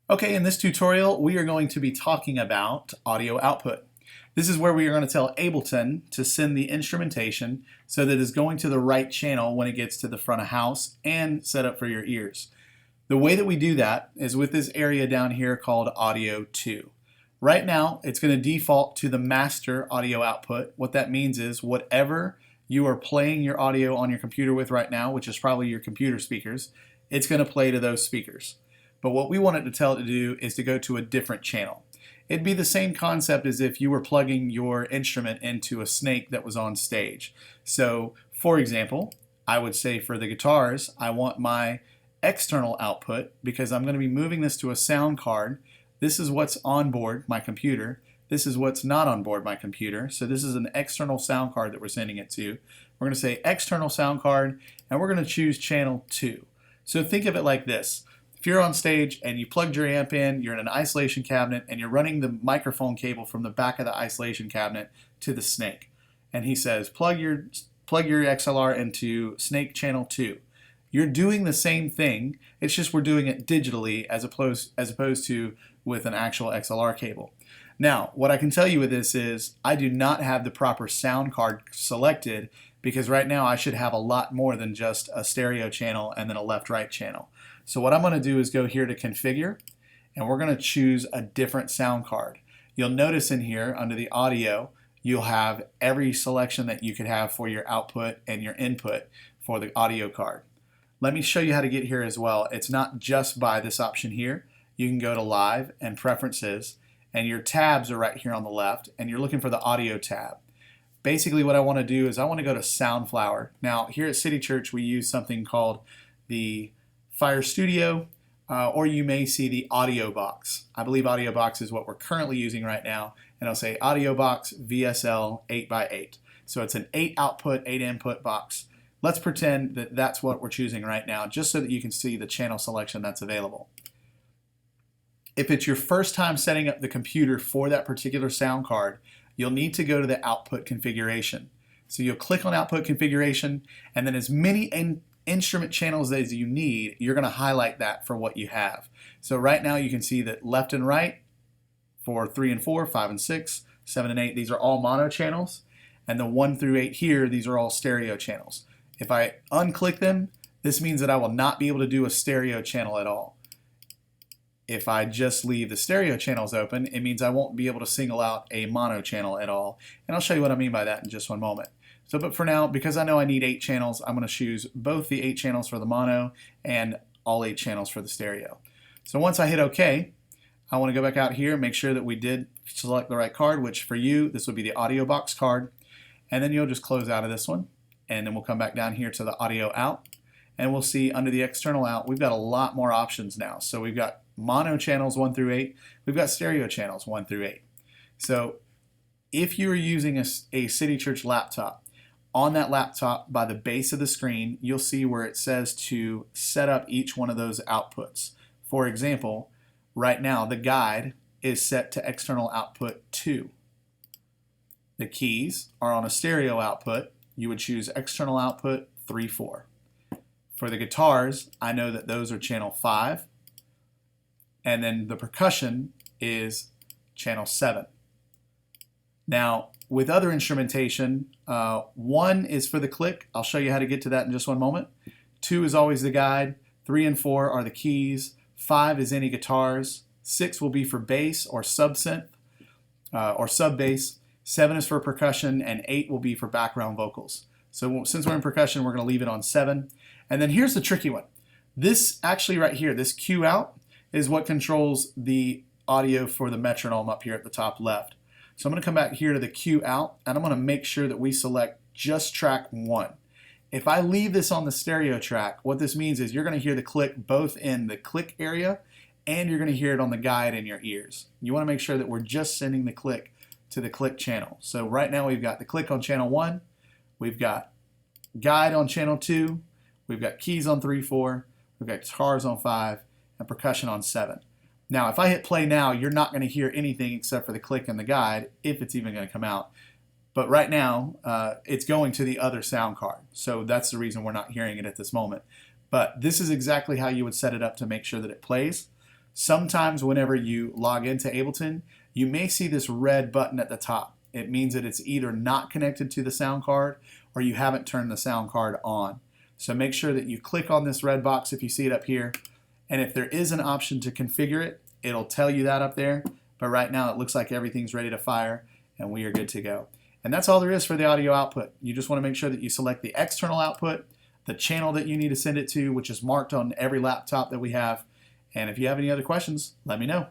Okay, in this tutorial, we are going to be talking about audio output. This is where we are going to tell Ableton to send the instrumentation so that it's going to the right channel when it gets to the front of house and set up for your ears. The way that we do that is with this area down here called Audio 2. Right now, it's going to default to the master audio output. What that means is whatever you are playing your audio on your computer with right now, which is probably your computer speakers, it's going to play to those speakers. But what we want it to tell it to do is to go to a different channel. It'd be the same concept as if you were plugging your instrument into a snake that was on stage. So, for example, I would say for the guitars, I want my external output because I'm going to be moving this to a sound card. This is what's on board my computer. This is what's not on board my computer. So this is an external sound card that we're sending it to. We're going to say external sound card, and we're going to choose channel 2. So think of it like this. If you're on stage and you plugged your amp in, you're in an isolation cabinet, and you're running the microphone cable from the back of the isolation cabinet to the snake. And he says, plug your XLR into snake channel 2. You're doing the same thing, it's just we're doing it digitally as opposed to with an actual XLR cable. Now, what I can tell you with this is I do not have the proper sound card selected because right now I should have a lot more than just a stereo channel and then a left-right channel. So what I'm going to do is go here to configure, and we're going to choose a different sound card. You'll notice in here under the audio, you'll have every selection that you could have for your output and your input for the audio card. Let me show you how to get here as well. It's not just by this option here. You can go to Live and Preferences, and your tabs are right here on the left, and you're looking for the Audio tab. Basically what I want to do is I want to go to Soundflower. Now here at City Church we use something called the Fire Studio, or you may see the Audio Box. I believe Audio Box is what we're currently using right now, and I'll say Audio Box VSL 8x8. So it's an 8 output, 8 input box. Let's pretend that that's what we're choosing right now, just so that you can see the channel selection that's available. If it's your first time setting up the computer for that particular sound card, you'll need to go to the output configuration. So you'll click on output configuration, and then as many instrument channels as you need, you're going to highlight that for what you have. So right now you can see that left and right for 3 and 4, 5 and 6, 7 and 8, these are all mono channels, and the 1 through 8 here, these are all stereo channels. If I unclick them, this means that I will not be able to do a stereo channel at all. If I just leave the stereo channels open, it means I won't be able to single out a mono channel at all. And I'll show you what I mean by that in just one moment. So, but for now, because I know I need 8 channels, I'm going to choose both the 8 channels for the mono and all 8 channels for the stereo. So once I hit OK, I want to go back out here and make sure that we did select the right card, which for you, this would be the Audio Box card. And then you'll just close out of this one. And then we'll come back down here to the audio out. And we'll see under the external out, we've got a lot more options now. So we've got mono channels 1 through 8. We've got stereo channels 1 through 8. So if you're using a City Church laptop, on that laptop by the base of the screen, you'll see where it says to set up each one of those outputs. For example, right now the guide is set to external output 2. The keys are on a stereo output. You would choose external output 3, 4. For the guitars, I know that those are channel 5. And then the percussion is channel 7. Now, with other instrumentation, 1 is for the click. I'll show you how to get to that in just one moment. 2 is always the guide. 3 and 4 are the keys. 5 is any guitars. 6 will be for bass or sub-synth or sub-bass. 7 is for percussion, and 8 will be for background vocals. So since we're in percussion, we're going to leave it on 7. And then here's the tricky one. This actually right here, this Q out, is what controls the audio for the metronome up here at the top left. So I'm going to come back here to the Q out, and I'm going to make sure that we select just track 1. If I leave this on the stereo track, what this means is you're going to hear the click both in the click area, and you're going to hear it on the guide in your ears. You want to make sure that we're just sending the click to the click channel. So right now we've got the click on channel 1, we've got guide on channel 2, we've got keys on 3, 4, we've got guitars on 5, and percussion on 7. Now if I hit play now, you're not going to hear anything except for the click and the guide, if it's even going to come out. But right now, it's going to the other sound card. So that's the reason we're not hearing it at this moment. But this is exactly how you would set it up to make sure that it plays. Sometimes whenever you log into Ableton, you may see this red button at the top. It means that it's either not connected to the sound card or you haven't turned the sound card on. So make sure that you click on this red box if you see it up here. And if there is an option to configure it, it'll tell you that up there. But right now it looks like everything's ready to fire and we are good to go. And that's all there is for the audio output. You just want to make sure that you select the external output, the channel that you need to send it to, which is marked on every laptop that we have. And if you have any other questions, let me know.